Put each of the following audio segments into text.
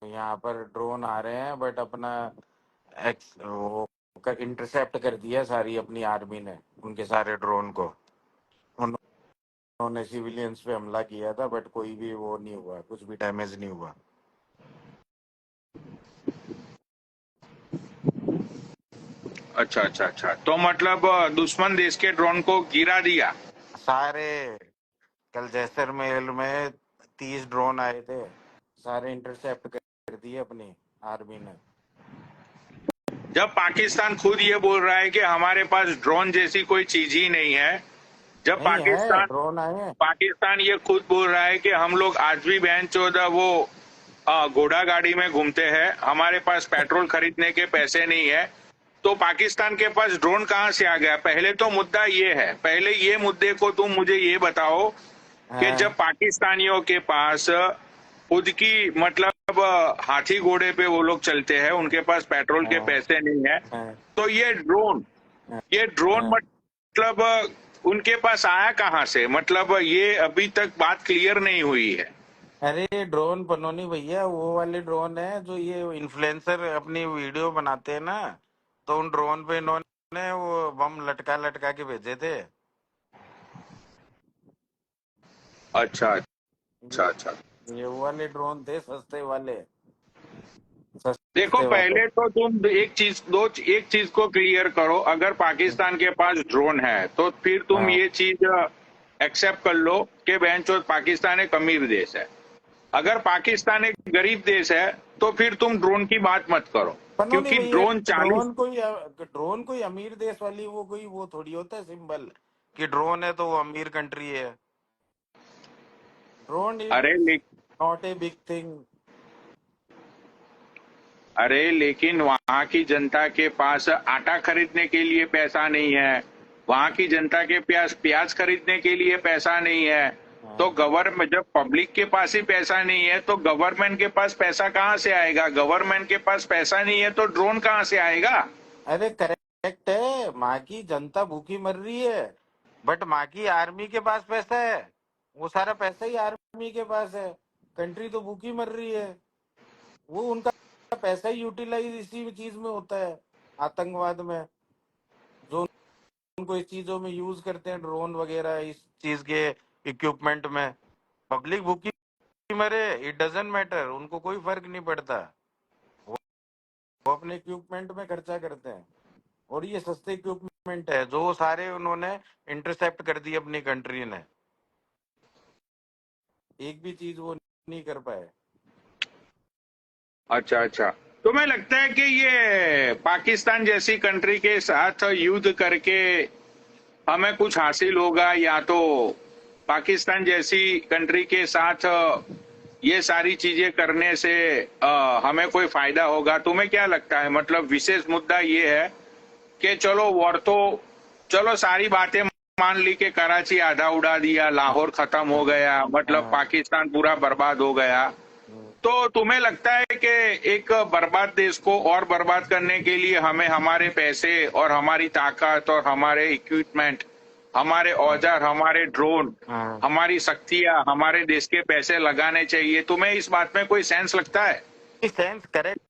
यहाँ पर ड्रोन आ रहे हैं, बट अपना वो इंटरसेप्ट कर दिया सारी अपनी आर्मी ने उनके सारे ड्रोन को। उन्होंने सिविलियंस पे हमला किया था, बट कोई भी वो नहीं हुआ, कुछ भी डैमेज नहीं हुआ। अच्छा अच्छा अच्छा, तो मतलब दुश्मन देश के ड्रोन को गिरा दिया। सारे कल जैसलमेर में 30 ड्रोन आए थे, सारे इंटरसेप्ट कर दिए अपनी आर्मी ने। जब पाकिस्तान खुद ये बोल रहा है कि हमारे पास ड्रोन जैसी कोई चीज ही नहीं है, जब नहीं है, पाकिस्तान ड्रोन आए हैं। पाकिस्तान ये खुद बोल रहा है कि हम लोग आज भी बहन चौदह वो घोड़ा गाड़ी में घूमते हैं, हमारे पास पेट्रोल खरीदने के पैसे नहीं है, तो पाकिस्तान के पास ड्रोन कहां से आ गया? पहले तो मुद्दा ये है, पहले ये मुद्दे को तुम मुझे ये बताओ कि जब हाँ, पाकिस्तानियों के पास खुद की मतलब हाथी घोड़े पे वो लोग चलते हैं, उनके पास पेट्रोल के हाँ, पैसे नहीं है, हाँ, तो हाँ, ये ड्रोन हाँ। मतलब उनके पास आया कहाँ से? मतलब ये अभी तक बात क्लियर नहीं हुई है। अरे ड्रोन पनोनी भैया, वो वाले ड्रोन है जो ये इन्फ्लुएंसर अपनी वीडियो बनाते हैं ना, तो उन ड्रोन पे इन्होंने वो बम लटका लटका के भेजे थे। अच्छा अच्छा ये अच्छा। ये वो वाले ड्रोन थे, सस्ते वाले, देखो सस्ते वाले। पहले तो तुम एक चीज को क्लियर करो, अगर पाकिस्तान के पास ड्रोन है तो फिर तुम हाँ, ये चीज एक्सेप्ट कर लो कि बहनचोद पाकिस्तान एक अमीर देश है। अगर पाकिस्तान एक गरीब देश है तो फिर तुम ड्रोन की बात मत करो, पनोनी क्योंकि भैया, ड्रोन 40। ड्रोन कोई अमीर देश वाली वो कोई वो थोड़ी होता है सिंबल कि ड्रोन है तो वो अमीर कंट्री है। ड्रोन इज अरे ले, नॉट ए बिग थिंग। अरे लेकिन वहां की जनता के पास आटा खरीदने के लिए पैसा नहीं है, वहां की जनता के पास प्याज खरीदने के लिए पैसा नहीं है, तो हाँ। गवर्नमेंट जब पब्लिक के पास ही पैसा नहीं है तो गवर्नमेंट के पास पैसा कहाँ से आएगा? गवर्नमेंट के पास पैसा नहीं है तो ड्रोन कहाँ से आएगा? अरे करेक्ट है, माँ की जनता भूखी मर रही है, बट माँ की आर्मी के पास पैसा है। वो सारा पैसा ही आर्मी के पास है। कंट्री तो भूखी मर रही है। वो उनका पैसा ही यूटिलाइज इसी चीज में होता है, आतंकवाद में, जो उनको इस चीजों में यूज करते हैं, ड्रोन वगैरह इस चीज के इक्विपमेंट में। पब्लिक भूखी मरे, इट डजेंट मैटर, उनको कोई फर्क नहीं पड़ता। वो वो अपने इक्विपमेंट में खर्चा करते हैं, और ये सस्ते इक्विपमेंट है जो सारे उन्होंने इंटरसेप्ट कर दी अपनी कंट्री ने। एक भी चीज वो नहीं कर पाए। अच्छा अच्छा, तुम्हें लगता है कि ये पाकिस्तान जैसी कंट्री के साथ युद्ध करके हमें कुछ हासिल होगा, या तो पाकिस्तान जैसी कंट्री के साथ ये सारी चीजें करने से हमें कोई फायदा होगा? तुम्हें क्या लगता है? मतलब विशेष मुद्दा ये है कि चलो वॉर तो, चलो सारी बातें मान ली कि कराची आधा उड़ा दिया, लाहौर खत्म हो हाँ, गया, मतलब हाँ, पाकिस्तान पूरा बर्बाद हो गया, तो तुम्हें लगता है कि एक बर्बाद देश को और बर्बाद करने के लिए हमें हमारे पैसे और हमारी ताकत और हमारे इक्विपमेंट, हमारे हाँ, औजार, हमारे ड्रोन, हाँ। हमारी शक्तियां, हमारे देश के पैसे लगाने चाहिए? तुम्हें इस बात में कोई सेंस लगता है? सेंस करेक्ट,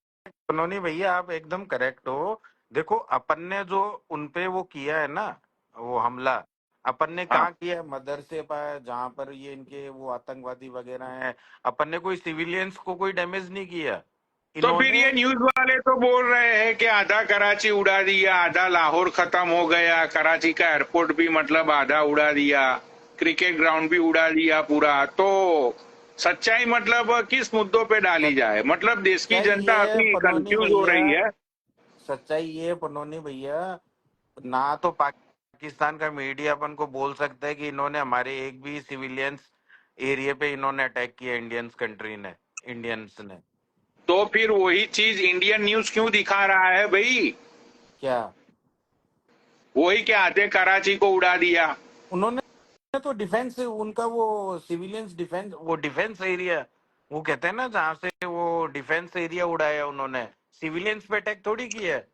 उन्होंने भैया आप एकदम करेक्ट हो। देखो अपन ने जो उनपे वो किया है ना, वो हमला अपन ने हाँ, कहाँ किया है? मदरसे पर, जहाँ पर ये इनके वो आतंकवादी वगैरह हैं। अपन ने कोई सिविलियंस को कोई डैमेज नहीं किया। तो फिर इन्होंने ये न्यूज वाले तो बोल रहे हैं कि आधा कराची उड़ा दिया, आधा लाहौर खत्म हो गया, कराची का एयरपोर्ट भी मतलब आधा उड़ा दिया, क्रिकेट ग्राउंड भी उड़ा दिया पूरा, तो सच्चाई मतलब किस मुद्दों पे डाली जाए? मतलब देश की सच्चाई जनता ये है अभी पनोनी कंफ्यूज हो भैया, रही है। सच्चाई ये है पनोनी भैया, ना तो पाकिस्तान का मीडिया अपन को बोल सकता है कि इन्होंने हमारे एक भी सिविलियंस एरिया पे इन्होंने अटैक किया, इंडियंस कंट्री ने, इंडियंस ने। तो फिर वही चीज इंडियन न्यूज क्यों दिखा रहा है भाई? क्या वही कि आधे कराची को उड़ा दिया। उन्होंने तो डिफेंस, उनका वो सिविलियंस डिफेंस, वो डिफेंस एरिया, वो कहते हैं ना जहाँ से वो डिफेंस एरिया उड़ाया उन्होंने, सिविलियंस पे अटैक थोड़ी किया है।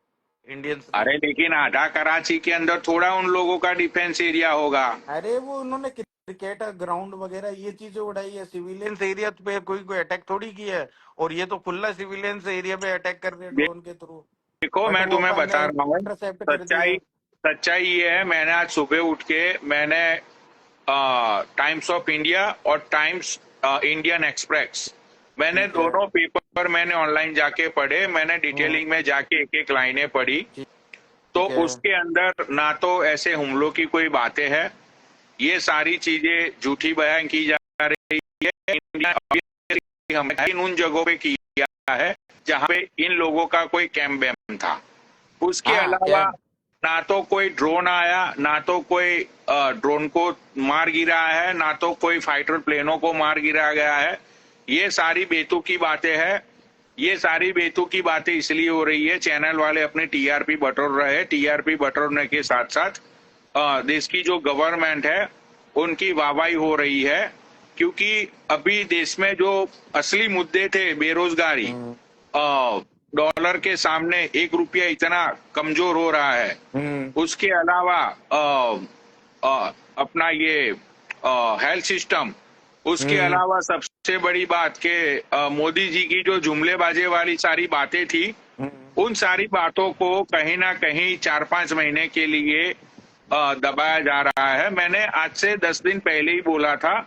इंडियंस ने। अरे लेकिन आधा कराची के अंदर थोड़ा उन लोगों का डिफेंस एरिया होगा। अरे वो उन्होंने क्रिकेट ग्राउंड वगैरह ये चीजें उड़ाई है, सिविलियंस एरिया पे कोई कोई अटैक थोड़ी किया है। और ये तो खुला सिविलियंस एरिया पे अटैक कर रहे हैं ड्रोन के थ्रू। देखो बट मैं वो तुम्हें अपन ने बता रहा हूँ, इंटरसेप्ट कर सच्चाई दिया। सच्चाई ये है, मैंने आज सुबह उठ के मैंने टाइम्स ऑफ इंडिया और टाइम्स इंडियन एक्सप्रेस, मैंने ठीक है। दोनों पेपर मैंने ऑनलाइन जाके पढ़े, मैंने हम्म। डिटेलिंग में जाके एक एक लाइनें पढ़ी। ठीक तो ठीक है। उसके अंदर ना तो ऐसे हमलों की कोई बातें हैं, ये सारी चीजें झूठी बयान की जा रही है। इंडिया हमने इन उन जगहों पे किया है जहां पे इन लोगों का कोई कैंप वैम्प था। उसके हाँ अलावा क्या। ना तो कोई ड्रोन आया, ना तो कोई ड्रोन को मार गिरा है, ना तो कोई फाइटर प्लेनों को मार गिरा गया है। ये सारी बेतुकी बातें हैं। ये सारी बेतुकी बातें इसलिए हो रही है, चैनल वाले अपने टीआरपी बटोर रहे हैं। टीआरपी बटोरने के साथ साथ देश की जो गवर्नमेंट है उनकी वाहवाही हो रही है, क्योंकि अभी देश में जो असली मुद्दे थे, बेरोजगारी, हम्म। डॉलर के सामने 1 रुपया इतना कमजोर हो रहा है। हम्म। उसके अलावा अपना ये हेल्थ सिस्टम, उसके हम्म। अलावा सबसे बड़ी बात के मोदी जी की जो जुमलेबाजी वाली सारी बातें थी, हम्म। उन सारी बातों को कहीं ना कहीं 4-5 महीने के लिए दबाया जा रहा है। मैंने आज से 10 दिन पहले ही बोला था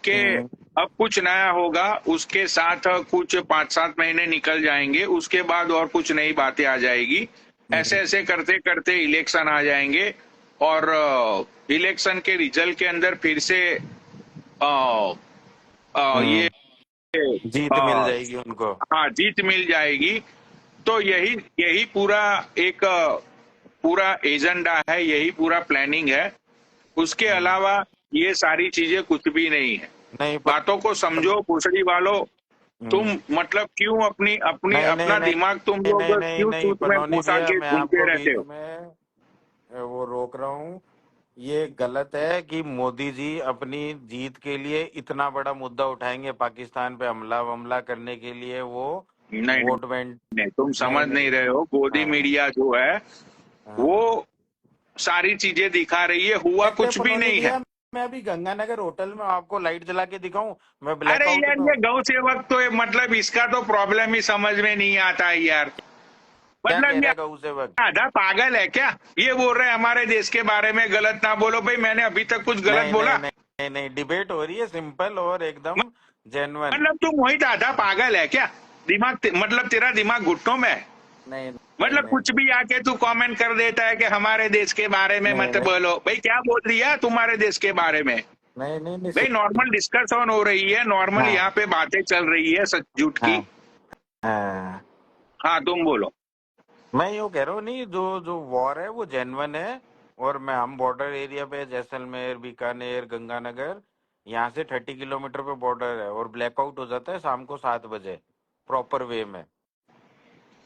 कि हम्म। अब कुछ नया होगा, उसके साथ कुछ 5-7 महीने निकल जाएंगे, उसके बाद और कुछ नई बातें आ जाएगी। ऐसे हम्म। ऐसे करते करते इलेक्शन आ जाएंगे और इलेक्शन के रिजल्ट के अंदर फिर से अ, ये हम्म। जीत मिल अ, जाएगी उनको। हाँ, जीत मिल जाएगी। तो यही यही पूरा एक पूरा एजेंडा है, यही पूरा प्लानिंग है। उसके हम्म। अलावा ये सारी चीजें कुछ भी नहीं है। नहीं बातों को समझो भोसड़ी वालों। तुम हम्म। मतलब क्यों अपनी अपनी नहीं नहीं अपना नहीं दिमाग तुम नहीं लोग नहीं नहीं क्यों नहीं सूत में पनौनी घुसा भैया, के मैं घूमते आपको रहते बीच हो? में वो रोक रहा हूँ। ये गलत है कि मोदी जी अपनी जीत के लिए इतना बड़ा मुद्दा उठाएंगे, पाकिस्तान पे हमला वमला करने के लिए वो नहीं नहीं वोट बैंक। नहीं, तुम नहीं समझ नहीं। नहीं रहे हो। गोदी हाँ। मीडिया जो है वो हाँ। सारी चीजें दिखा रही है, हुआ देखते कुछ भी पनौनी नहीं है। भैया, मैं अभी गंगानगर होटल में आपको लाइट जला के दिखाऊं, मैं अरे ब्लैकआउट यार में ये हूँ। गौ सेवक तो मतलब इसका तो प्रॉब्लम ही समझ में नहीं आता है यार। क्या कह मतलब रहा ये है गऊ सेवक। आधा पागल है क्या? ये बोल रहे हैं हमारे देश के बारे में गलत ना बोलो। भाई मैंने अभी तक कुछ गलत नहीं नहीं बोला? नहीं नहीं नहीं, डिबेट हो रही है सिंपल और एकदम जेन्युइन। मतलब तुम वही आधा पागल है क्या? मतलब तेरा दिमाग घुटनों में है? नहीं नहीं मतलब नहीं कुछ भी आके तू कमेंट कर देता है कि हमारे देश के बारे में नहीं मत नहीं बोलो। भाई क्या बोल दिया तुम्हारे देश के बारे में? नहीं नहीं नहीं भाई नॉर्मल डिस्कशन हो रही है, नॉर्मल हाँ। यहाँ पे बातें चल रही है सच झूठ की। हाँ। हाँ। हाँ तुम बोलो। मैं यूँ कह रहा हूँ, नहीं जो जो वॉर है वो जेन्युइन है। और मैं हम बॉर्डर एरिया पे जैसलमेर बीकानेर गंगानगर, यहाँ से 30 किलोमीटर पे बॉर्डर है, और ब्लैकआउट हो जाता है शाम को 7 बजे प्रॉपर वे में,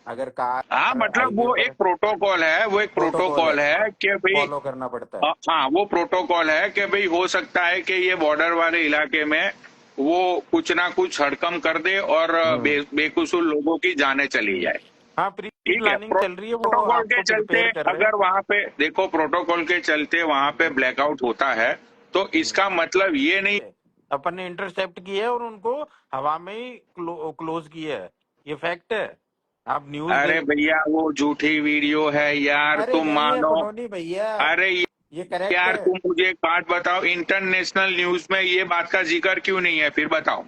अगर हाँ कार मतलब हाईवे वो एक पर। प्रोटोकॉल है, वो एक प्रोटोकॉल है, प्रोटोकॉल है कि भाई फॉलो करना पड़ता है। हाँ वो प्रोटोकॉल है कि भाई हो सकता है कि ये बॉर्डर वाले इलाके में वो कुछ ना कुछ हड़कंप कर दे और हम्म। बेकसूर लोगों की जानें चली जाए। हाँ, प्री ठीक है, प्लानिंग चल रही है, वो प्रोटोकॉल के आपको चलते प्रिपेयर कर रहे हैं। अगर वहां पे देखो, प्रोटोकॉल के चलते वहां पे हम्म। ब्लैकआउट होता है तो हम्म। इसका मतलब ये नहीं। अपन ने इंटरसेप्ट किया है और उनको हवा में ही क्लोज किया है, ये फैक्ट है। आप न्यूज अरे देख। भैया वो झूठी वीडियो है यार, अरे तुम नहीं है मानो। पनौनी भैया, अरे ये करेक्ट यार है। तुम मुझे एक बात बताओ, इंटरनेशनल न्यूज में ये बात का जिक्र क्यों नहीं है फिर बताओ?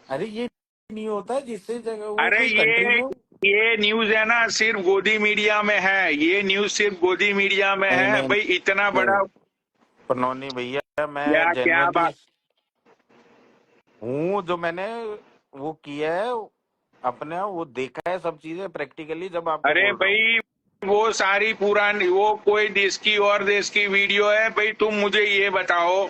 अरे ये नहीं होता जिससे जगह वो अरे कोई कंट्री में। ये न्यूज है ना, सिर्फ गोदी मीडिया में है। ये न्यूज सिर्फ गोदी मीडिया में नहीं है नहीं भाई, इतना नहीं बड़ा। पनौनी भैया, मैं क्या क्या जेन्युइनली बात? हूँ, जो मैंने वो किया है अपने, वो देखा है सब चीजें प्रैक्टिकली, जब आपको अरे बोल रहा हूँ। भाई वो सारी पुरानी, वो कोई देश की और देश की वीडियो है भाई। तुम मुझे ये बताओ,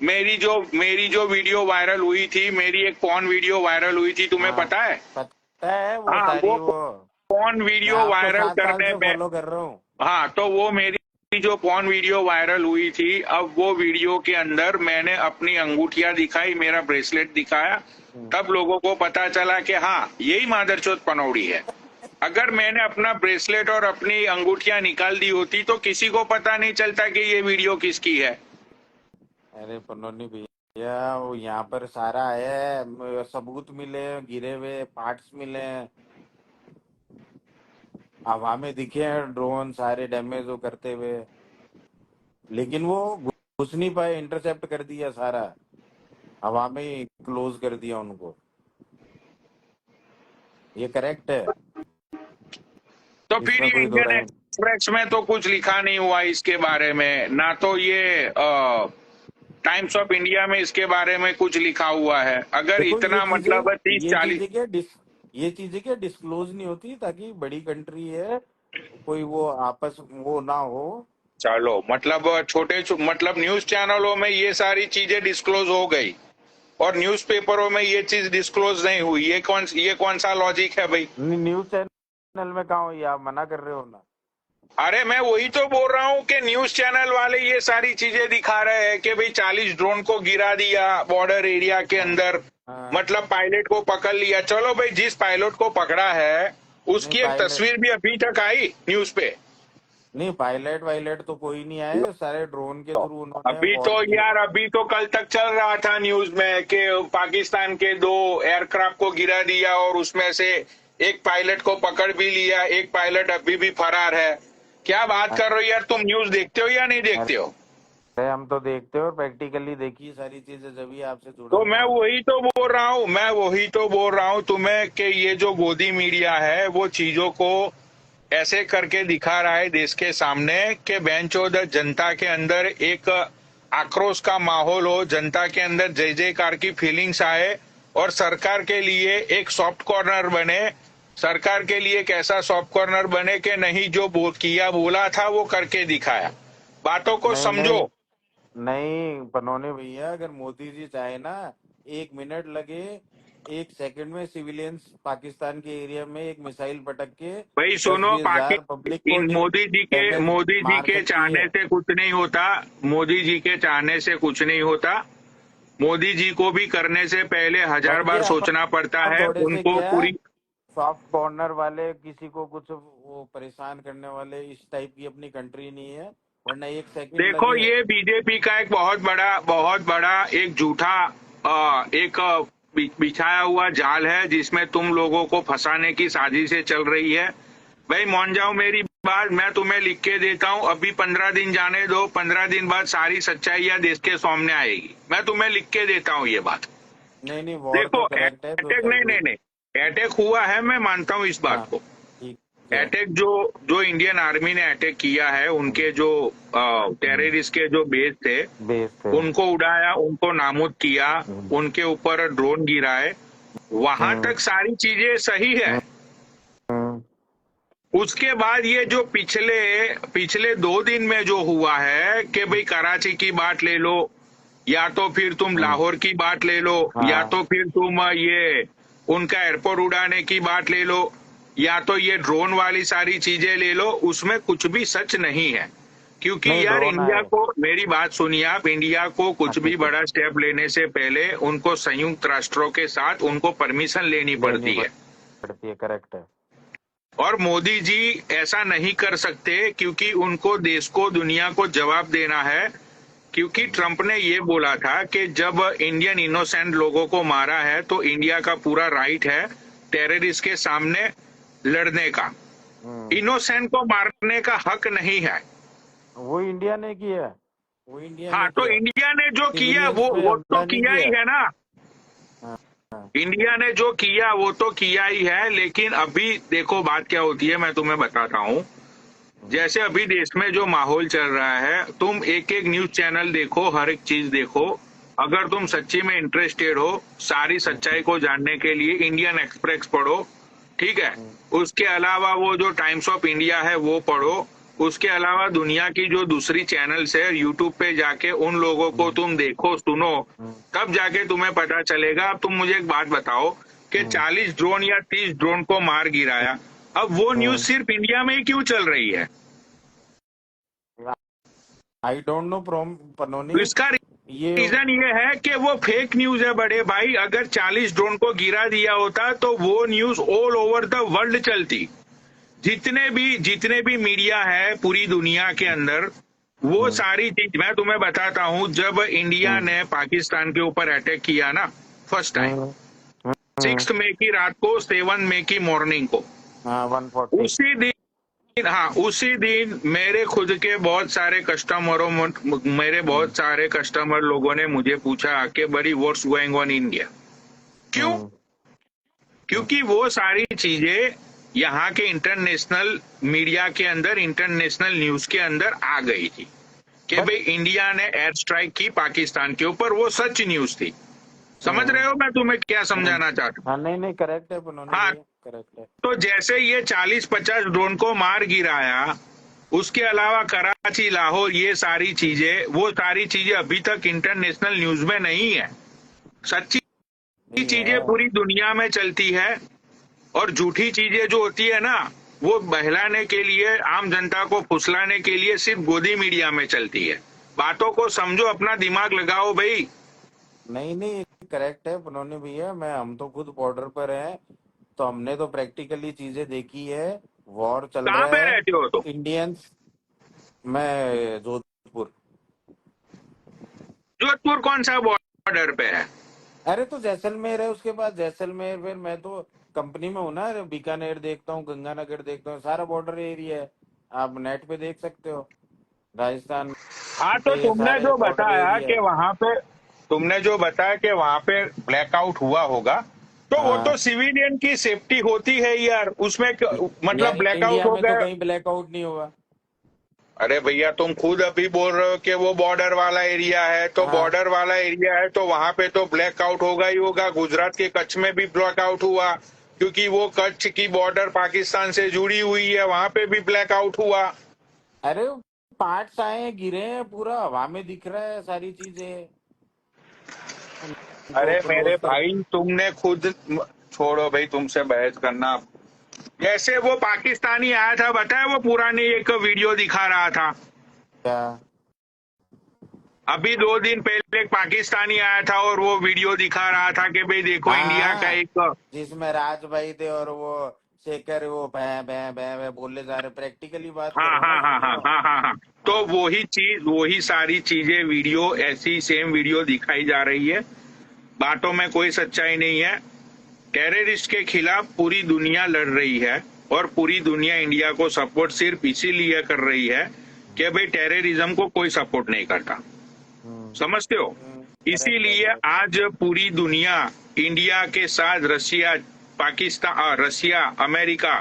मेरी जो वीडियो वायरल हुई थी, मेरी एक पॉर्न वीडियो वायरल हुई थी, तुम्हें हाँ, पता है? पता है वो हाँ सारी वो वो। पॉर्न मैं वीडियो आपको वायरल 7 साल करने से में, फॉलो कर रहा हूँ। हाँ तो वो मेरी जो पॉर्न वीडियो वायरल हुई थी, अब वो वीडियो के अंदर मैंने अपनी अंगूठियां दिखाई, मेरा ब्रेसलेट दिखाया, हम्म। तब लोगों को पता चला कि हाँ यही मादरचोद पनौड़ी है। अगर मैंने अपना ब्रेसलेट और अपनी अंगूठियां निकाल दी होती तो किसी को पता नहीं चलता कि ये वीडियो किसकी है। अरे पन्नौनी भैया, वो यहाँ पर सारा है, सबूत मिले, गिरे हुए पार्ट्स मिले हैं, हवा में दिखे हैं ड्रोन सारे डैमेज वो करते हुए, लेकिन वो घुस नहीं पाए, इंटरसेप्ट कर दिया सारा, हवा में ही क्लोज कर दिया उनको। ये करेक्ट है, तो फिर इसमें ये कोई दो इंडियन राय। एक्सप्रेस में तो कुछ लिखा नहीं हुआ इसके बारे में, ना तो ये टाइम्स ऑफ इंडिया में इसके बारे में कुछ लिखा हुआ है। अगर देखो इतना मतलब 30-40 ये चीजें क्या डिस्क्लोज नहीं होती, ताकि बड़ी कंट्री है, कोई वो आपस वो ना हो। चलो मतलब मतलब न्यूज चैनलों में ये सारी चीजें डिस्क्लोज हो गई और न्यूज़पेपरों में ये चीज डिस्क्लोज नहीं हुई, ये कौन सा लॉजिक है भाई? न्यूज चैनल में कहाँ हो, ये आप मना कर रहे हो ना। अरे मैं वही तो बोल रहा हूँ कि न्यूज चैनल वाले ये सारी चीजें दिखा रहे हैं कि भाई 40 ड्रोन को गिरा दिया बॉर्डर एरिया के हाँ, अंदर, हाँ। मतलब पायलट को पकड़ लिया। चलो भाई, जिस पायलट को पकड़ा है नहीं उसकी एक पायलट तस्वीर भी अभी तक आई न्यूज पे। नहीं पायलट वायलट तो कोई नहीं आए, सारे ड्रोन के थ्रू उन्होंने अभी तो वॉर किए। यार, अभी तो कल तक चल रहा था न्यूज में कि पाकिस्तान के 2 एयरक्राफ्ट को गिरा दिया और उसमें से एक पायलट को पकड़ भी लिया, एक पायलट अभी भी फरार है। क्या बात कर रहे हो यार, तुम न्यूज देखते हो या नहीं देखते हो? अरे हम तो देखते हो, प्रैक्टिकली देखी सारी चीजें, जब ही आपसे जुड़ा तो हूँ मैं मैं। वही तो बोल रहा हूँ, तुम्हें कि ये जो गोदी मीडिया है वो चीजों को ऐसे करके दिखा रहा है देश के सामने कि बेंचोद जनता के अंदर एक आक्रोश का माहौल हो, जनता के अंदर जय जयकार की फीलिंग्स आए और सरकार के लिए एक सॉफ्ट कॉर्नर बने। सरकार के लिए एक ऐसा सॉफ्ट कॉर्नर बने कि नहीं, जो बोला था वो करके दिखाया। बातों को नहीं समझो। नहीं नहीं पनौने भैया, अगर मोदी जी चाहे ना, 1 मिनट लगे, 1 सेकंड में सिविलियंस पाकिस्तान के एरिया में एक मिसाइल पटक के भाई दस सुनो, बीस पाकि हजार पब्लिक को इन डैमेज मोदी जी मार के सकती चाहने है। से कुछ नहीं होता। मोदी जी के चाहने से कुछ नहीं होता। मोदी जी को भी करने से पहले 1000 पर बार क्या सोचना पड़ता हम है। थोड़े से उनको क्या पूरी सॉफ्ट कॉर्नर वाले, किसी को कुछ वो परेशान करने वाले इस टाइप की अपनी कंट्री नहीं है, वरना 1 सेकंड देखो, लगे। ये बीजेपी का एक बहुत बड़ा एक झूठा एक बिछाया हुआ जाल है जिसमें तुम लोगों को फंसाने की साजिशें चल रही है। भाई मान जाओ मेरी बात, मैं तुम्हें लिख के देता हूँ, अभी 15 दिन जाने दो, 15 दिन बाद सारी सच्चाइयां देश के सामने आएगी। मैं तुम्हें लिख के देता हूँ ये बात। नहीं नहीं, वॉर देखो, तो करेक्ट है, तो अटैक नहीं एग्री। नहीं नहीं, अटैक हुआ है, मैं मानता हूँ इस हाँ बात को। ठीक है। अटैक जो जो इंडियन आर्मी ने अटैक किया है, उनके जो टेररिस्ट के जो बेस थे बेस पे। उनको उड़ाया, उनको नामुद किया, उनके ऊपर ड्रोन गिराए, वहां हम्म, तक सारी चीजें सही है। हम्म, उसके बाद ये जो पिछले पिछले 2 दिन में जो हुआ है कि भाई कराची की बात ले लो, या तो फिर तुम हम्म, लाहौर की बात ले लो, या हाँ तो फिर तुम ये उनका एयरपोर्ट उड़ाने की बात ले लो, या तो ये ड्रोन वाली सारी चीजें ले लो, उसमें कुछ भी सच नहीं है। क्योंकि नहीं, यार ड्रोन इंडिया आए। को, मेरी बात सुनिए आप, इंडिया को हाँ कुछ भी ठीक है, बड़ा स्टेप लेने से पहले उनको संयुक्त राष्ट्रों के साथ उनको परमिशन लेनी लेनी पड़ती है। पड़ती है, करेक्ट है। और मोदी जी ऐसा नहीं कर सकते क्योंकि उनको देश को, दुनिया को जवाब देना है। क्योंकि ट्रंप ने ये बोला था कि जब इंडियन इनोसेंट लोगों को मारा है तो इंडिया का पूरा राइट है टेररिस्ट के सामने लड़ने का। हम्म, इनोसेंट को मारने का हक नहीं है। वो इंडिया ने किया, वो इंडिया हाँ, ने तो किया, इंडिया ने जो किया सिविलियंस पे वो तो हमला नहीं किया ही किया। है ना। हाँ, हाँ, इंडिया ने जो किया वो तो किया ही है, लेकिन अभी देखो बात क्या होती है, मैं तुम्हें बताता हूँ। जैसे अभी देश में जो माहौल चल रहा है, तुम एक एक न्यूज चैनल देखो, हर एक चीज देखो। अगर तुम सच्ची में इंटरेस्टेड हो सारी सच्चाई को जानने के लिए, इंडियन एक्सप्रेस पढ़ो, ठीक है। हम्म, उसके अलावा वो जो टाइम्स ऑफ इंडिया है वो पढ़ो। उसके अलावा दुनिया की जो दूसरी चैनल्स है, यूट्यूब पे जाके उन लोगों को हम्म, तुम देखो, सुनो, हम्म, तब जाके तुम्हें पता चलेगा। अब तुम मुझे एक बात बताओ कि हम्म, 40 ड्रोन या 30 ड्रोन को मार गिराया, अब वो न्यूज हम्म। सिर्फ इंडिया में ही क्यों चल रही है? आई डोंट नो तो पनोनी। इसका ये रीजन ये है कि वो फेक न्यूज है बड़े भाई। अगर 40 ड्रोन को गिरा दिया होता तो वो news all over the world चलती। जितने भी मीडिया है पूरी दुनिया के अंदर, वो सारी चीज मैं तुम्हें बताता हूं। जब इंडिया ने पाकिस्तान के ऊपर अटैक किया ना फर्स्ट टाइम, 6 मई की रात को, 7 मई की मॉर्निंग को, 140। उसी दिन, हाँ उसी दिन मेरे खुद के बहुत सारे कस्टमरों, मेरे बहुत सारे कस्टमर लोगों ने मुझे पूछा कि बड़ी व्हाट्स गोइंग ऑन इंडिया। क्यों? क्योंकि वो सारी चीजें यहाँ के इंटरनेशनल मीडिया के अंदर, इंटरनेशनल न्यूज के अंदर आ गई थी कि But- भाई इंडिया ने एयर स्ट्राइक की पाकिस्तान के ऊपर। वो सच न्यूज थी। समझ रहे हो मैं तुम्हें क्या समझाना चाहता हूँ? हाँ, नहीं नहीं, करेक्ट है पुनोने हाँ, भैया, करेक्ट है। तो जैसे ये 40-50 ड्रोन को मार गिराया, उसके अलावा कराची, लाहौर, ये सारी चीजें, वो सारी चीजें अभी तक इंटरनेशनल न्यूज में नहीं है। सच्ची नहीं चीजें है। पूरी दुनिया में चलती है, और झूठी चीजें जो होती है ना, वो बहलाने के लिए, आम जनता को फुसलाने के लिए सिर्फ गोदी मीडिया में चलती है। बातों को समझो, अपना दिमाग लगाओ भाई। नहीं नहीं, करेक्ट है पुनोने भैया। हम तो खुद बॉर्डर पर हैं, तो हमने तो प्रैक्टिकली चीजें देखी है। वॉर चल कहाँ रहा पे है। रहते हो तुम? इंडियंस। मैं जोधपुर। जोधपुर कौन सा बॉर्डर पे है? अरे तो जैसलमेर है, उसके बाद जैसलमेर, फिर मैं तो कंपनी में हूँ ना। अरे बीकानेर देखता हूँ, गंगानगर देखता हूँ, सारा बॉर्डर एरिया है। आप नेट पे देख सकते हो। राजस्थान हाँ, तो में ये तुमने सारे जो बॉर्डर बताया एरिया कि है। वहां पे, तुमने जो बताया कि वहां पे ब्लैकआउट हुआ होगा, तो वो तो हाँ, सिविलियन की सेफ्टी होती है यार, उसमें मतलब यार ब्लैकआउट इंडिया हो में तो गया। कहीं ब्लैकआउट नहीं हुआ। अरे भैया, तुम खुद अभी बोल रहे हो कि वो बॉर्डर वाला एरिया है, तो हाँ, बॉर्डर वाला एरिया है तो वहां पे तो ब्लैकआउट होगा ही होगा। गुजरात के कच्छ में भी ब्लैकआउट हुआ, क्योंकि वो कच्छ की बॉर्डर पाकिस्तान से जुड़ी हुई है, वहां पे भी ब्लैकआउट हुआ। अरे पार्ट्स आए हैं, गिरे हैं, पूरा हवा में दिख रहा है सारी चीजें। उनको अरे मेरे क्लोज कर। भाई, तुमने खुद, छोड़ो भाई तुमसे बहस करना। जैसे वो पाकिस्तानी आया था, बताया, वो पुरानी एक वीडियो दिखा रहा था। क्या? अभी 2 दिन पहले एक पाकिस्तानी आया था और वो वीडियो दिखा रहा था कि भाई देखो इंडिया का हाँ, एक, जिसमें राज भाई थे और वो शेखर, वो भै भै भै भै बोले जा रहे। प्रैक्टिकली बात कर हाँ रहा हूँ ना हाँ मैं हाँ तो। हाँ हाँ हाँ हाँ, तो हाँ। वही चीज, वही सारी चीजें, वीडियो, ऐसी सेम वीडियो दिखाई जा रही है। बातों में कोई सच्चाई नहीं है। टेररिस्ट के खिलाफ पूरी दुनिया लड़ रही है, और पूरी दुनिया इंडिया को सपोर्ट सिर्फ इसीलिए कर रही है कि भाई टेररिज्म को कोई सपोर्ट नहीं करता। समझते हो? करेक्ट है, इसीलिए करेक्ट। आज पूरी दुनिया इंडिया के साथ, रशिया, पाकिस्तान, रशिया, अमेरिका,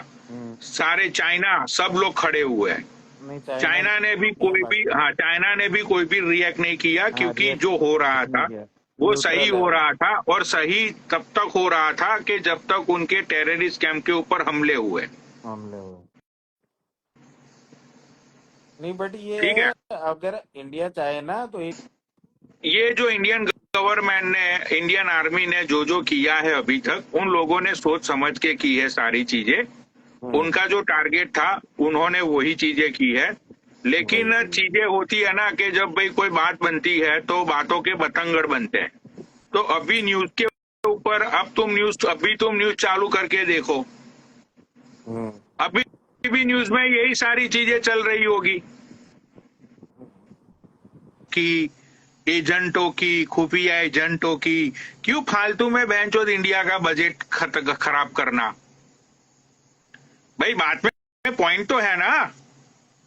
सारे, चाइना, सब लोग खड़े हुए हैं। नहीं, चाइना चाइना ने भी नहीं है कोई भी, बाकी। हाँ, चाइना ने भी कोई भी रिएक्ट नहीं किया, हाँ, क्योंकि रिएक्ट जो हो रहा नहीं था किया। वो सही न्यूट्रल है हो वो। रहा था, और सही तब तक हो रहा था कि जब तक उनके टेररिस्ट कैंप के ऊपर हमले हुए। हमले हुए। नहीं, बट ये ठीक है, है, अगर इंडिया चाहे ना तो एक। ये जो इंडियन गवर्नमेंट ने, इंडियन आर्मी ने जो जो किया है अभी तक, उन लोगों ने सोच समझ के की है सारी चीजें। उनका जो टारगेट था, उन्होंने वही चीजें की है। वही लेकिन चीज। चीजें होती है ना कि जब भाई कोई बात बनती है तो बातों के बतंगड़ बनते हैं। तो अभी न्यूज के ऊपर, अभी तुम न्यूज चालू करके देखो, हम्म। अभी भी न्यूज में यही सारी चीजें चल रही होगी कि एजेंटों की, खुफिया एजेंटों की। क्यों फालतू में बेंचोद इंडिया का बजट खराब करना? भाई बात में पॉइंट तो है ना।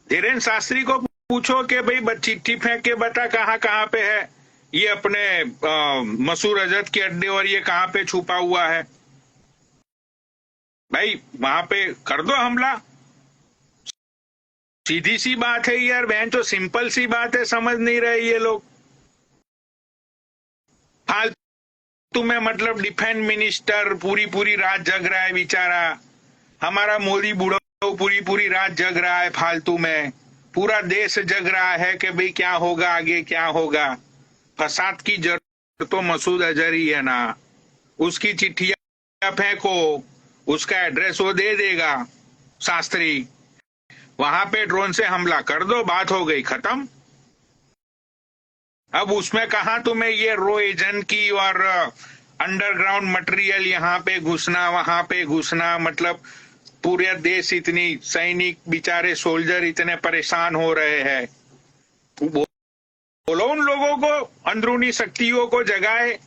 धीरेन्द्र शास्त्री को पूछो कि भाई चिट्ठी फेंक के बता कहाँ कहाँ पे है ये अपने मसूर अजहर के अड्डे, और ये कहाँ पे छुपा हुआ है। भाई वहां पे कर दो हमला। सीधी सी बात है यार, बहन, जो सिंपल सी बात है, समझ नहीं रहे ये लोग। फालतू में, मतलब डिफेंस मिनिस्टर पूरी पूरी रात जग रहा है बेचारा, हमारा मोदी बूढ़ा पूरी पूरी रात जग रहा है फालतू में। पूरा देश जग रहा है कि भाई क्या होगा आगे, क्या होगा। फसाद की जड़ तो मसूद अजहर ही है ना। उसकी चिट्ठियां फेंको, उसका एड्रेस वो दे देगा, शास्त्री। वहां पे ड्रोन से हमला कर दो, बात हो गई, खत्म। अब उसमें कहा तुम्हें ये रो एजेंट की और अंडरग्राउंड मटेरियल यहाँ पे घुसना, वहां पे घुसना, मतलब पूरे देश इतनी सैनिक बेचारे सोल्जर इतने परेशान हो रहे हैं, बोलो उन लोगों को, अंदरूनी शक्तियों को जगाए।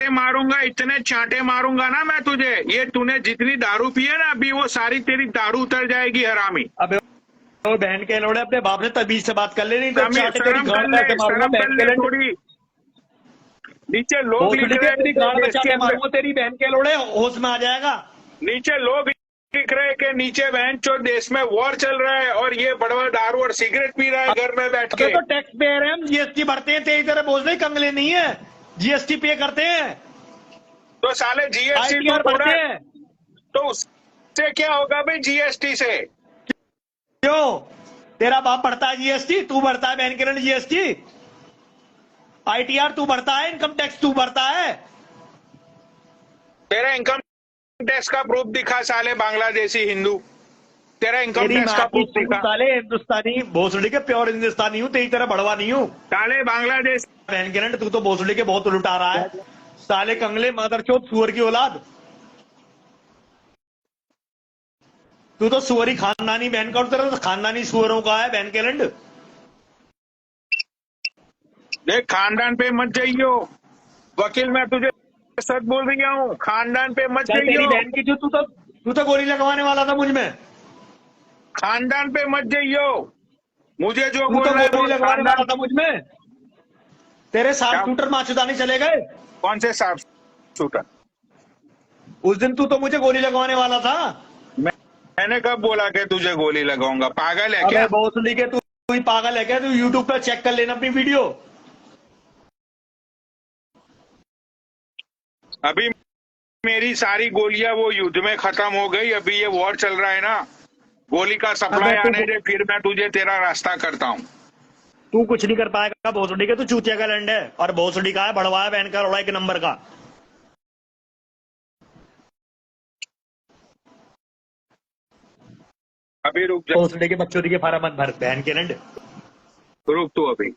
मारूंगा, इतने चांटे मारूंगा ना मैं तुझे, ये तूने जितनी दारू पी है ना अभी, वो सारी तेरी दारू उतर जाएगी हरामी। अबे वो बहन के लोड़े अपने बाप से तमीज से बात कर ले, नहीं तो चाटे तेरी शर्म गाड़ कर में ले, ऐसे मारूंगा शर्म कर बहन के ले लंड। थोड़ी। नीचे लोग भोसड़ी लिख के रहे अपनी हैं गाड़ में देश के चाटे अंदर, मारूंगा तेरी बहन के लोड़े, होश में आ जाएगा। नीचे लोग लिख रहे हैं कि नीचे बहन चो देश में वॉर चल रहा है और ये बड़वा दारू और सिगरेट पी रहा है घर में बैठ अबे के। तो टैक्स पेयर है हम, जीएसटी भरते हैं, तेरी तरह बोझ नहीं, कंगले नहीं है, जीएसटी पे करते हैं, तो साले जीएसटी तो आईटीआर भरते थोड़ा, हैं। तो उससे क्या होगा भाई जीएसटी से? क्यों? तेरा बाप भरता है जीएसटी, तू भरता है बहन के लंड जीएसटी, आईटीआर तू भरता है, इनकम टैक्स तू भरता है। तेरा इनकम टैक्स का प्रूफ दिखा साले बांग्लादेशी हिंदू, तेरा इनकम तेरी टैक्स माँ का की प्रूफ दिखा। साले हिंदुस्तानी भोसड़ी के प्योर हिंदुस्तानी हूँ, तेरी तरह बड़वा नहीं हूँ। साले बांग्लादेश, बहन के लंड तू तो भोसड़ी के बहुत लुटा रहा है, साले कंगले मादरचोद सुअर की औलाद, तू तो सुअरी खानदानी बहन का, और तेरा तो खानदानी सुअरों का है बहन के लंड। देख खानदान पे मत जाइयो, वकील मैं तुझे सच बोल रही हूँ, खानदान पे मत चल तेरी जाइयो, बहन की जो तू तो गोली लगवाने वाला था मुझ में, खानदान पे मत जाइयो, मुझे जो तू बोल तो रहा है गोली बोल। लगवाने वाला खानदान था मुझ में, तेरे साथ क्या? शूटर माचुदानी चले गए कौन से साफ शूटर? उस दिन, तू तो मुझे गोली लगवाने वाला था। मैंने कब बोला कि तुझे गोली लगाऊंगा? पागल है अबे क्या? भोसड़ी के तू ही पागल है क्या? तू यूट्यूब पे चेक कर लेना अपनी वीडियो। अभी मेरी सारी गोलियां वो युद्ध में खत्म हो गई, अभी ये वॉर चल रहा है ना, गोली का सप्लाई अबे आने दे, फिर मैं तुझे तेरा रास्ता करता हूँ। तू कुछ नहीं कर पाएगा भोसड़ी के, तू चूतिया का लंड है, और भोसड़ी का है बड़वा है बहन का रोड़ा एक नंबर का। अभी रुक जा, भोसड़ी के बच्चों के फारा मत भर बहन के लंड। रुक तू अभी,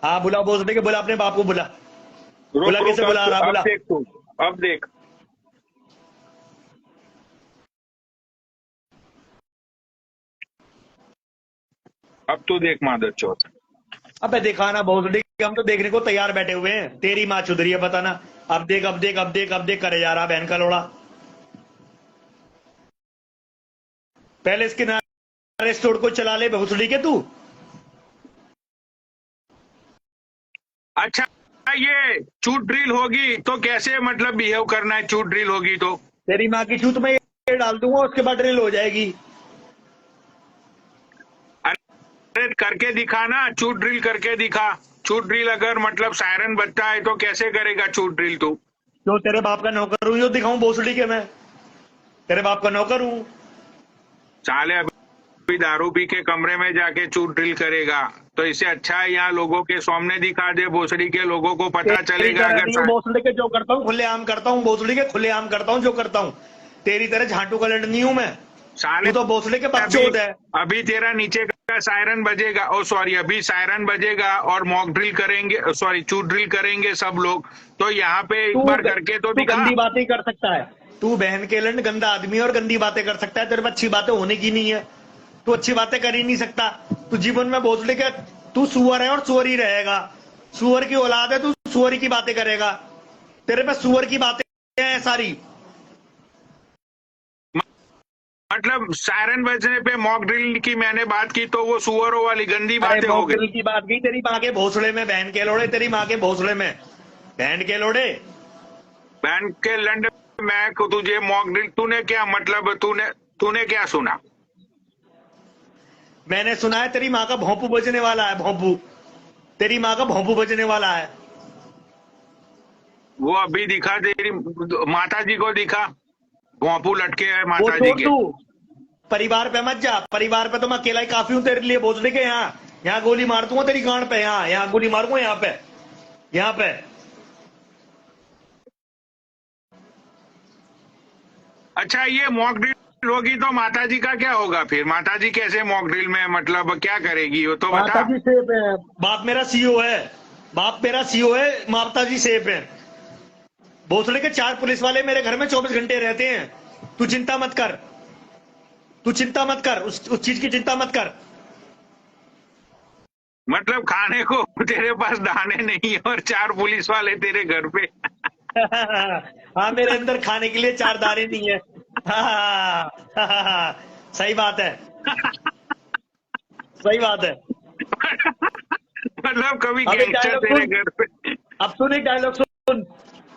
हाँ बुला भोसड़ी के, बुला अपने बाप को बुला, रुक बुला रुक, कैसे बुला रहा, अब बुला। देख तू, अब देख, अब तू देख मादर चौथ। अबे देखा ना भोसड़ी के, हम तो देखने को तैयार बैठे हुए हैं, तेरी माँ चुधरी है बताना। अब देख अब देख अब देख अब देख करे जा रहा बहन का लोड़ा। पहले इसके नारे स्टोर को चला ले भोसड़ी के तू। अच्छा ये चूट ड्रिल होगी तो कैसे मतलब बिहेव करना है? चूट ड्रिल होगी तो तेरी माँ की चूत में ये डाल दूंगा, उसके बाद ड्रिल हो जाएगी। अरे करके दिखा ना, चूट ड्रिल करके दिखा। चूट ड्रिल अगर मतलब सायरन बजता है तो कैसे करेगा चूट ड्रिल तू? जो तेरे बाप का नौकर हूं, जो दिखाऊं भोसड़ी के मैं तेरे बाप का नौकर हूं। साले अभी दारू पी के कमरे में जाके चूट ड्रिल करेगा, तो इससे अच्छा है यहाँ लोगों के सामने दिखा दे, भोसड़ी के लोगों को पता तेरी चलेगा। तरह अगर नहीं हूं भोसड़ी के, जो करता हूँ खुलेआम करता हूँ, भोसड़ी के खुलेआम करता हूँ जो करता हूँ। तेरी तरह झांटू का लड़ नहीं हूं मैं, साले तू तो भोसड़ी के अभी बच्चोद है। अभी तेरा नीचे का सायरन बजेगा, ओ सॉरी अभी सायरन बजेगा और मॉक ड्रिल करेंगे, सॉरी चूट ड्रिल करेंगे सब लोग, तो यहाँ पे एक बार करके तो तू दिखा। गंदी बातें कर सकता है, तू बहन के लंड गंदा आदमी है और गंदी बातें कर सकता है, तेरे पे अच्छी बातें होने की नहीं है, तू अच्छी बातें कर ही नहीं सकता। तू जीवन में भोसड़ी के, तू सुअर है और सुअर ही रहेगा, सुअर की औलाद है, तू सुअर की बातें करेगा, तेरे पे सुअर की बातें हैं सारी। मतलब सायरन बजने पे मॉक ड्रिल की मैंने बात की तो वो सुअरों वाली गंदी अरे बातें हो मॉक गई। ड्रिल की बात की तेरी माँ के भोसड़े में, बहन के लोड़े, तेरी माँ के भोसड़े में बहन के लोड़े। बहन के लंड मैं तुझे मॉक ड्रिल, तूने क्या मतलब, तूने क्या सुना? मैंने सुना है तेरी माँ का भोंपू बजने वाला है, भोंपू, तेरी माँ का भोंपू बजने वाला है। वो अभी दिखा, तेरी माता जी को दिखा, भोंपू लटके है वो माता जी छोड़ के। तू, परिवार पे मत जा, परिवार पे तो मैं अकेला ही काफी हूं तेरे लिए। भोसड़ी के यहाँ गोली मार दूंगा तेरी गांड पे, यहाँ गोली मारूंगा, यहाँ पे। अच्छा, ये मॉक ड्रिल होगी तो माताजी का क्या होगा फिर? माताजी कैसे मॉक ड्रिल में, मतलब क्या करेगी वो तो बता। माताजी सेफ है, बाप मेरा सीओ है, माताजी सेफ है। भोसड़े के 4 पुलिस वाले मेरे घर में 24 घंटे रहते हैं। तू चिंता मत कर, उस चीज की चिंता मत कर। मतलब खाने को तेरे पास दाने नहीं है और 4 पुलिस वाले तेरे घर पे। हाँ, मेरे अंदर खाने के लिए 4 दाने नहीं है। सही बात है, सही बात है। मतलब कभी अबे गैंगस्टर डायलॉग तेरे सुन, घर पे। अब सुन एक डायलॉग सुन।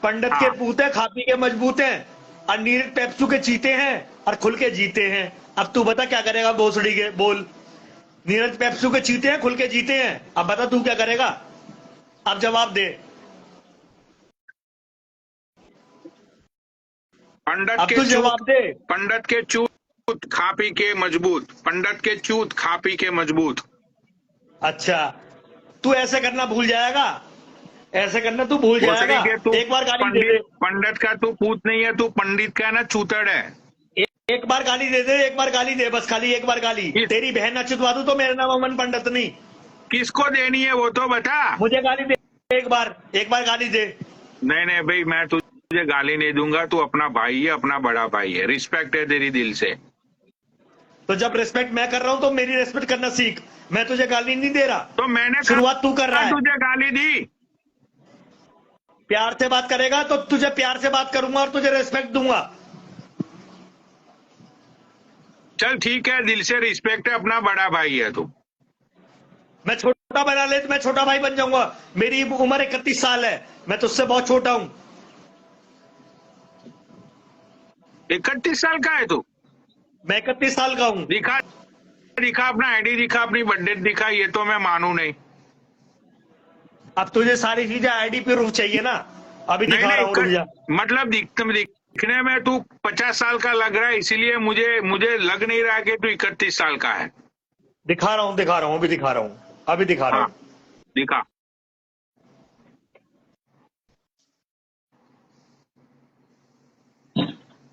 पंडित के हाँ। पूत है, खा पी के मजबूत है, और नीरज पेप्सू के चीते हैं और खुल के जीते हैं। अब तू बता क्या करेगा भोसड़ी के, बोल। नीरज पेप्सू के चीते हैं, खुल के जीते हैं, अब बता तू क्या करेगा? अब जवाब दे, पंडित अब के तू चूत, जवाब दे। पंडित के चूत खा पी के मजबूत, पंडित के चूत खा पी के मजबूत। अच्छा, तू ऐसे करना भूल जाएगा, ऐसे करना तू भूल भोसड़ी जाएगा। के तू एक बार गाली दे पंडित, दे, पंडित का तू पूत नहीं है, तू पंडित का ना चूतड़ है। एक बार गाली दे दे, एक बार गाली दे, बस खाली एक बार गाली। किस, तेरी बहन अच्युतवा दूं तो मेरा नाम अमन पंडित नहीं। किसको देनी है वो तो बता। मुझे गाली दे, एक बार गाली दे। नहीं नहीं भाई, मैं तुझे गाली नहीं दूंगा, तू अपना भाई है, अपना बड़ा भाई है, रिस्पेक्ट है तेरी दिल से। तो जब रिस्पेक्ट मैं कर रहा हूं तो मेरी रिस्पेक्ट करना सीख। मैं तुझे गाली नहीं दे रहा, तो मैंने शुरुआत तू कर रहा है। तुझे गाली दी। प्यार से बात करेगा तो तुझे प्यार से बात करूंगा और तुझे रिस्पेक्ट दूंगा। चल ठीक है, दिल से रिस्पेक्ट है, अपना बड़ा भाई है तू। मैं छोटा बना ले तो मैं छोटा भाई बन जाऊंगा। मेरी उम्र 31 साल है, मैं तुझसे बहुत छोटा हूं। 31 साल का है तू? मैं 31 साल का हूं। दिखा, दिखा अपना आईडी, दिखा अपनी बर्थडे दिखा, ये तो मैं मानू नहीं। अब तुझे सारी चीजें आईडी पे प्रूफ चाहिए ना, अभी नहीं दिखा रहा हूं, रुक जा। मतलब दिखने में तू 50 साल का लग रहा है, इसीलिए मुझे लग नहीं रहा कि तू 31 साल का है। दिखा रहा हूं, अभी दिखा रहा हाँ, हूं। दिखा।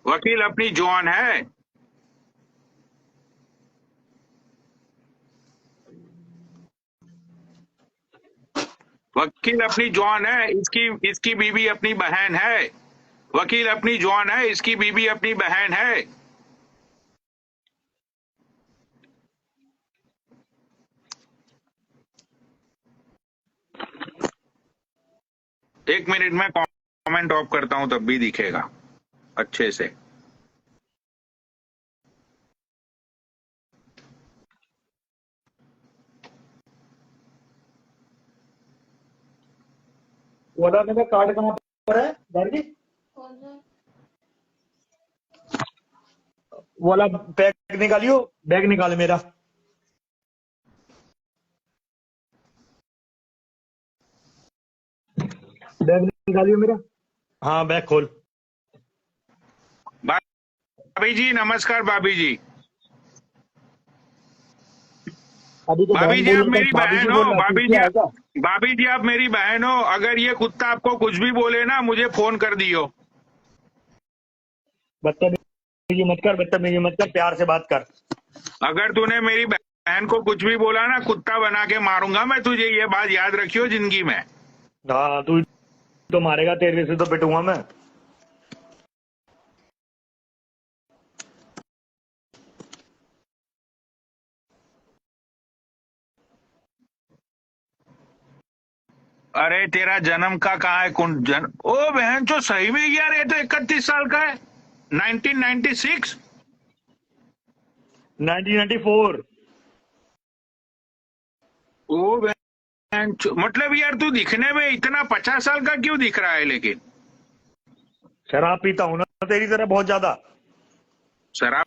वकील अपनी जॉन है, वकील अपनी जॉन है, इसकी बीवी अपनी बहन है। वकील अपनी जॉन है, इसकी बीवी अपनी बहन है। एक मिनट में कमेंट ऑफ करता हूं तब भी दिखेगा अच्छे से। वाला मेरा कार्ड कहाँ पर है दादी? वाला बैग निकालियो, बैग निकाल मेरा। बैग निकालियो मेरा। हाँ, बैग खोल। भाभी जी नमस्कार। भाभी जी, अभी तो भाभी जी आप मेरी बहन हो। भाभी भाभी जी आप मेरी बहन हो। अगर ये कुत्ता आपको कुछ भी बोले ना, मुझे फोन कर दियो। बदतमीजी मत कर, प्यार से बात कर। अगर तूने मेरी बहन को कुछ भी बोला ना, कुत्ता बना के मारूंगा मैं तुझे, ये बात याद रखियो जिंदगी में। हाँ, तू तो मारेगा, तेरे से तो पिटूंगा मैं। अरे तेरा जन्म का कहाँ है? ओ बहन, जो सही में यार ये तो 31 साल का है। 1996, 1994। ओ बहन, मतलब यार तू दिखने में इतना 50 साल का क्यों दिख रहा है? लेकिन शराब पीता हूं ना तेरी तरह बहुत ज्यादा। शराब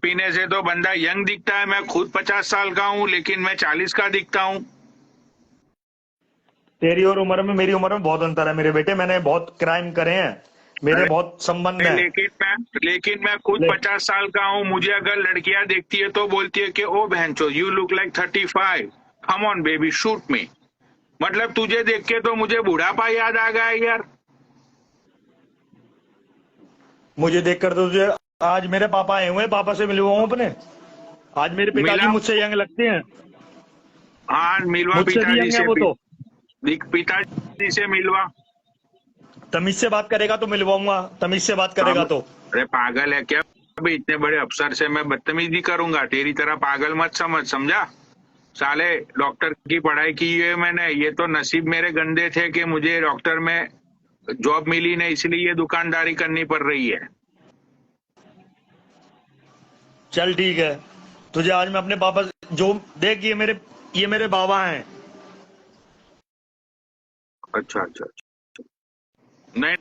पीने से तो बंदा यंग दिखता है। मैं खुद 50 साल का हूँ, लेकिन मैं 40 का दिखता हूँ। तेरी और उम्र में मेरी उम्र में बहुत अंतर है मेरे बेटे। मैंने बहुत क्राइम करे हैं, मेरे अरे बहुत संबंध है। लेकिन मैं खुद ले, 50 साल का हूँ। मुझे अगर लड़कियां देखती है तो बोलती है कि ओ बहनचोद you look like 35, come on baby shoot me. मतलब तुझे देख के तो मुझे बुढ़ापा याद आ गया यार। मुझे देखकर तो तुझे, आज मेरे पापा आए हुए हैं, पापा से मिलवाऊं अपने। आज मेरे पिताजी मिला, मुझसे यंग लगते हैं, हाँ मिलवा मुझसे भी पिताजी यंग है से, वो तो। पिताजी से मिलवा। तमीज से बात करेगा तो मिलवाऊंगा, तमीज से बात करेगा हम, तो। अरे पागल है क्या? अभी इतने बड़े अफसर से मैं बदतमीजी करूंगा? तेरी तरह पागल मत समझ, समझा? साले डॉक्टर की पढ़ाई की है मैंने, ये तो नसीब मेरे गंदे थे कि मुझे डॉक्टर में जॉब मिली नहीं, इसलिए ये दुकानदारी करनी पड़ रही है। चल ठीक है, तुझे आज मैं अपने पापा जो, देख ये मेरे बाबा हैं। अच्छा अच्छा अच्छा। नहीं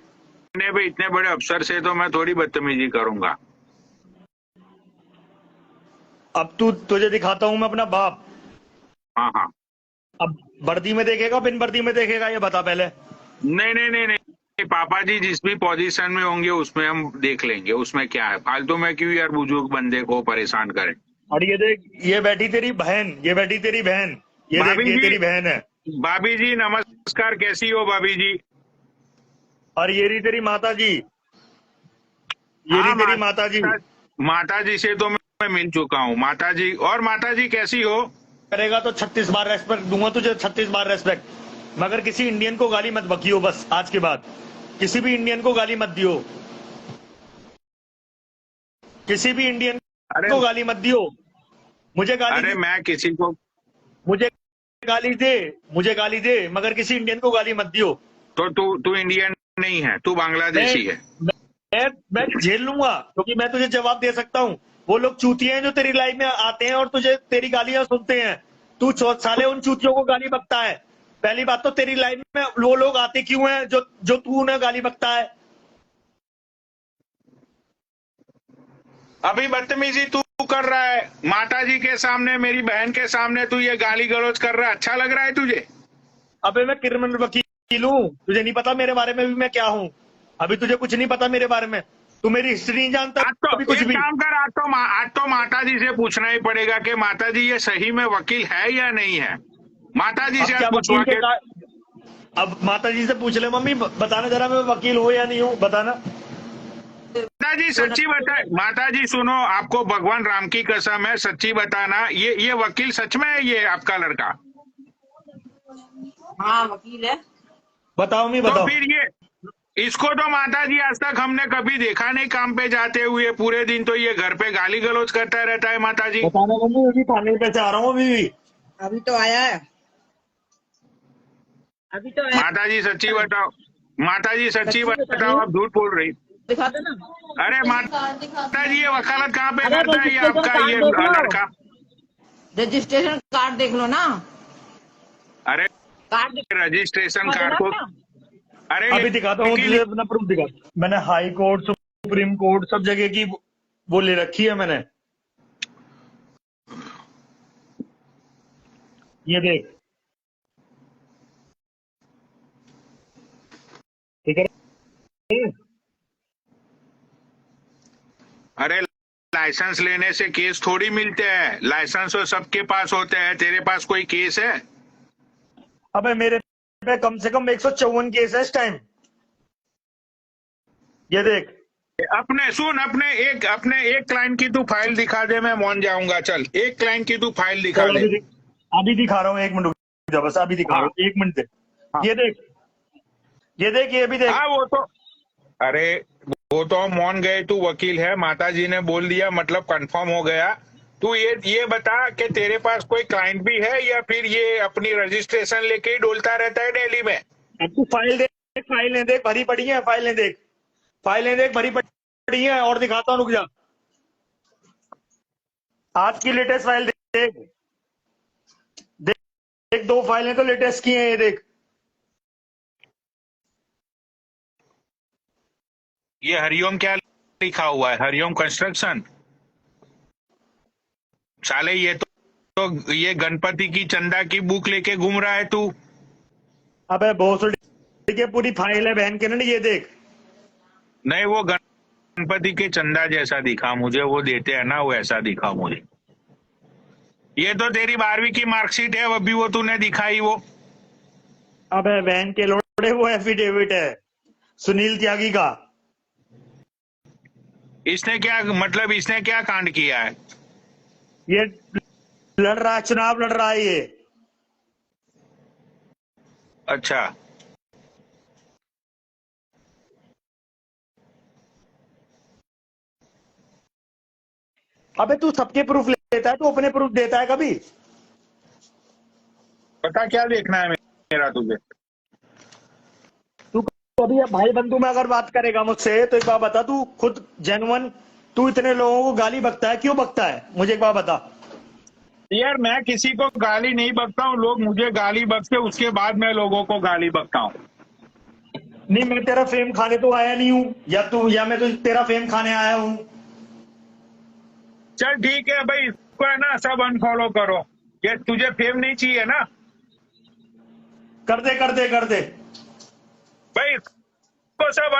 नहीं भाई, इतने बड़े अफसर से तो मैं थोड़ी बदतमीजी करूंगा। अब तुझे दिखाता हूं मैं अपना बाप। हाँ हाँ। अब वर्दी में देखेगा, बिन वर्दी में देखेगा, ये बता पहले। नहीं नहीं नहीं नहीं, पापा जी जिस भी पोजीशन में होंगे उसमें हम देख लेंगे, उसमें क्या है, फालतू में क्यों यार बुजुर्ग बंदे को परेशान करें। और ये देख, ये बैठी तेरी बहन, ये बैठी तेरी बहन, ये देख, भाभी ये जी, तेरी बहन है। भाभी जी नमस्कार, कैसी हो भाभी जी? और ये रही तेरी माता जी, ये रही हाँ तेरी माता जी। माता जी से तो मैं मिल चुका हूँ। माता जी, और माता जी कैसी हो? करेगा तो 36 बार रेस्पेक्ट दूंगा तुझे, 36 बार रेस्पेक्ट। मगर किसी इंडियन को गाली मत बकियो, बस आज के बाद किसी भी इंडियन को गाली मत दियो, किसी भी इंडियन अरे को गाली मत दियो। मुझे गाली अरे दे, मैं किसी को, मुझे गाली दे, मुझे गाली दे, मगर किसी इंडियन को गाली मत दियो। तो तू इंडियन नहीं है, तू मैं बांग्लादेशी है। मैं झेल लूंगा, क्योंकि मैं तुझे जवाब दे सकता हूँ। वो लोग चूतिए हैं जो तेरी लाइफ में आते हैं और तुझे तेरी गालियां सुनते हैं। तू साले उन चूतियों को गाली बकता है। पहली बात तो तेरी लाइफ में वो लोग आते क्यों हैं जो जो तू उन्हें गाली बकता है। अभी बदतमीजी तू कर रहा है माता जी के सामने, मेरी बहन के सामने तू ये गाली गलौज कर रहा है, अच्छा लग रहा है तुझे? अबे मैं क्रिमिनल वकील हूँ, तुझे नहीं पता मेरे बारे में भी मैं क्या हूँ। अभी तुझे कुछ नहीं पता मेरे बारे में, तू मेरी हिस्ट्री नहीं जानता आज तो अभी कुछ एक भी। काम कर, आज तो माता जी से पूछना ही पड़ेगा कि माता जी ये सही में वकील है या नहीं है। माता जी अब से क्या आज वकील पूछवा के के, अब माता जी से पूछ ले, मम्मी बताना जरा मैं वकील हूँ या नहीं हूँ, बताना। माता जी सच्ची बता, माता जी सुनो, आपको भगवान राम की कसम है, सच्ची बताना, ये वकील सच में है ये आपका लड़का? हाँ वकील है। बताओ मम्मी, तो बताओ। फिर ये, इसको तो माता जी आज तक हमने कभी देखा नहीं काम पे जाते हुए, पूरे दिन तो ये घर पे गाली गलौज करता रहता है माता जी। बताना मम्मी, अभी थाने पे से आ रहा हूँ अभी भी। अभी तो आया है, अभी तो आया। माता जी सच्ची बताओ, माता जी सच्ची सच्ची बता रही बताओ, हूँ, आप झूठ बोल रही। दिखा दो ना। अरे माता जी ये वकालत कहाँ पे अरे करता है ये रजिस्ट्रेशन आपका कार्ड ये देख लो, लड़का? रजिस्ट्रेशन कार्ड देख लो ना, अरे कार्ड रजिस्ट्रेशन दिखा कार्ड देना को, क्या? अरे अभी दिखाता हूँ तुझे अपना प्रूफ दिखा। मैंने हाई कोर्ट, सुप्रीम कोर्ट, सब जगह की वो ले रखी है मैंने। ये देख, ठीक है। अरे लाइसेंस लेने से केस थोड़ी मिलते हैं, लाइसेंस तो सबके पास होते हैं, तेरे पास कोई केस है? अबे मेरे पे कम से कम 154 केस है इस टाइम। ये देख, अपने एक क्लाइंट की तू फाइल दिखा दे, मैं मान जाऊंगा। चल एक क्लाइंट की तू फाइल दिखा चल दे। अभी दिखा रहा हूँ, 1 मिनट रुक जा, बस अभी दिखा रहा हाँ हूँ, 1 मिनट दे। हाँ ये देख, ये देख, ये भी देख। हाँ, वो तो, अरे वो तो हम मान गए तू वकील है, माता जी ने बोल दिया मतलब कंफर्म हो गया। तू ये बता कि तेरे पास कोई क्लाइंट भी है या फिर ये अपनी रजिस्ट्रेशन लेके ही डोलता रहता है दिल्ली में? अब तू फाइल देख, फाइलें देख, भरी पड़ी है, फाइलें देख, फाइलें देख, भरी पड़ी है। और दिखाता हूँ, रुक जा। आज की लेटेस्ट फाइल देख, देख, देख, 2 फाइलें तो लेटेस्ट की हैं, ये देख। ये हरिओम क्या लिखा हुआ है? हरिओम कंस्ट्रक्शन। साले ये तो ये गणपति की चंदा की बुक लेके घूम रहा है तू। अबे भोसड़ी की पूरी फाइल है बहन के ना, ये देख। नहीं, वो गणपति के चंदा जैसा दिखा मुझे, वो देते हैं ना, वो ऐसा दिखा मुझे। ये तो तेरी 12वीं की मार्कशीट है, अभी वो तूने दिखाई वो। अबे बहन के लोड़े, वो एफिडेविट है सुनील त्यागी का। इसने क्या मतलब, इसने क्या कांड किया है? ये लड़ रहा है, चुनाव लड़ रहा है ये। अच्छा, अबे तू सबके प्रूफ लेता है, तू अपने प्रूफ देता है कभी? पता क्या देखना है मेरा तुझे? तू कभी भाई बंधु में अगर बात करेगा मुझसे तो एक बात बता, तू खुद जेन्युइन, तू इतने लोगों को गाली बकता है, क्यों बकता है? मुझे एक बात बता। यार मैं किसी को गाली नहीं बकता हूँ, लोग मुझे गाली बकते, उसके बाद मैं लोगों को गाली बकता हूँ। नहीं, मैं तेरा फेम खाने तो आया नहीं हूं, या मैं तो तेरा फेम खाने आया हूं। चल ठीक है भाई, इसको है ना सब अनफॉलो करो, ये तुझे फेम नहीं चाहिए ना कर दे कर दे कर दे। भाई, इसको सब